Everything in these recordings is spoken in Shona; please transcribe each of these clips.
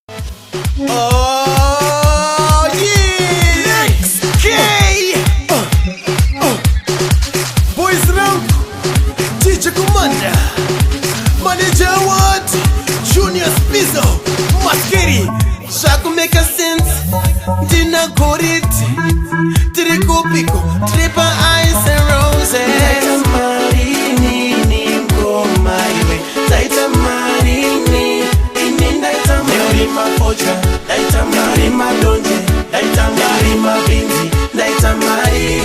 Oh yeah, K. Boys round, teacher commander, manager what? Junior Spizzo, Maskeri, Shaku make a sense. Dina Goridhe, Trico Pico, Tripa Ice and Roses. Daita marini go my way. Daita marini, daita marima pocha. Daita marima donje. Daita marima binzi. Daita mari,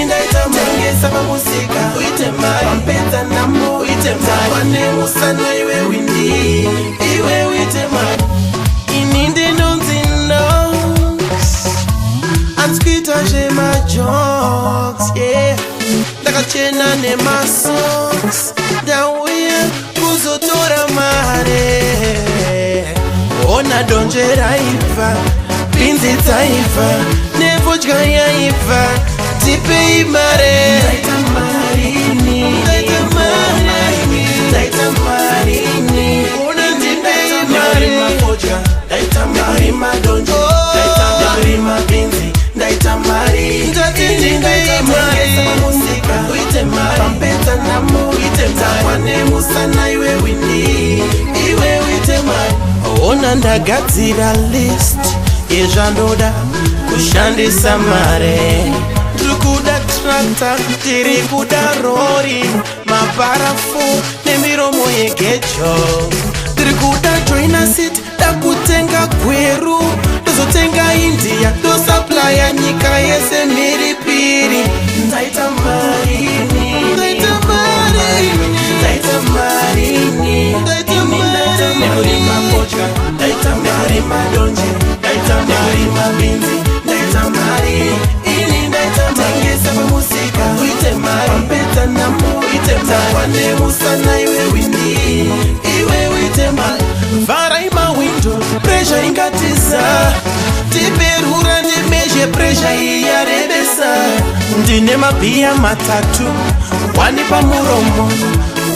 daita mangesa musika. Uite mari, pampeta nambo. Uite mari, wane musana iwe windi. Iwe uite mari. Ininde guninox, ansquita my jokes, yeah. Daga chena ne my songs, down we kuzotora mare. Ona donje raiva, binzi taifa, nevo jgaya iva, tipe mare. Daita marini, Daita marini, daita marini. ona tipe Marima mare. pocha, daita marima donje, daita marima binzi, daita mari, daita mangesa musika, uite mari, pampeta namo, uite mari, wane musana iwe windi, iwe uite mari. Ona ndagadzira list yezvandoda kushandisa mare. Tirikuda tractor, tirikuda rori, mabarafu nemiromo yegejo. Tirikuda joiner seat, takutenga gweru, tozotenga India, tosupply nyika yese mhiripiri. Daita marini, Daita marini, daita marini, Daita marini. marima pocha, daita marima donje, daita marima binzi, daita mari, daita mangesa musika, uite mari, pampeta namo, uite mari, wane musana iwe windi, iwe uite mari. Vara ima window, pressure ingatiza. Tiperura ndimeje pressure iyarebesa. Ndine mabhiya matatu, wani pamuromo,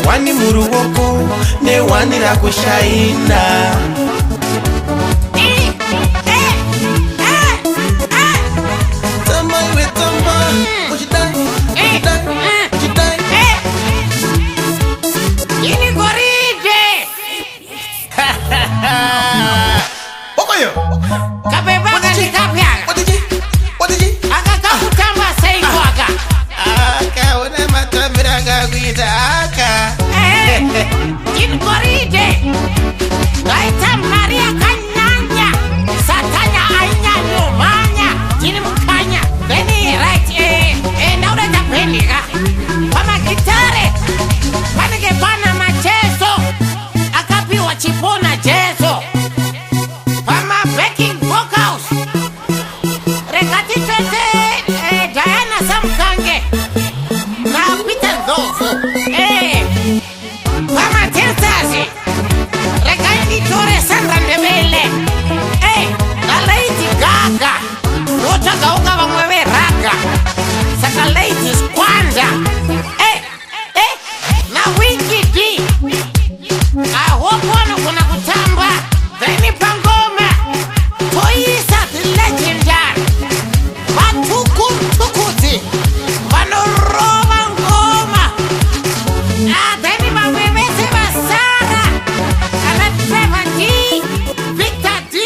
wani muruoko, ne wani rakushaina. Tamba iwe tamba, uchidai, uchidai, uchidai. Ini Goridhe. Okoyo, Kabebaga ni kapyaga. what did you? Aka kakutamba seingo aka. Aka, una matambira gaguita, aka. Ini Goridhe. Daita Maria kanyanya. Satanya ainya nyomanya. Ini mukanya. Beni right nauda tapeni ka. Pama gitare. Panike bana machezo. Akapiwa chipona jezo. Pama backing vocals. Rekati tete Diana Samkange na Peter Ndlovu Pama Tertazi Rekaini Tore Sandra Ndebele na Lady Gaga Rota Gauga wamwewe raga Saka ladies kwanza na Wiki D Ahopono kuna kutamba Veni Pangoma Toyisa the legendary Tukuti Panorama Ngoma Deni maweweze basara Ana Trevor D Victor D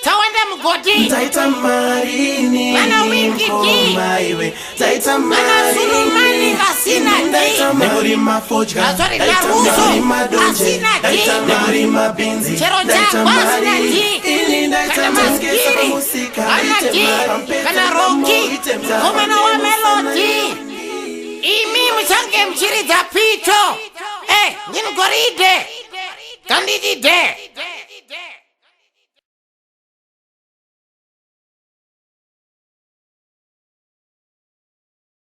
Tawanda Mgodi Daita marini, Mana Wiki D maiwe, daita Mana Zulumani Asina D marima pocha, Sorry, daita Naruso, marima donje, Asina D. daita marima binzi, Chero daita Jack, Asina mari, D. daita Kana mangesa Maskiri, musika, Kana uite D, mari, pampeta Kana namo, Rocky, uite mari, Komena wa Melody. Imi mchange mchiri tapito. Nini Goridhe. Kandidi de.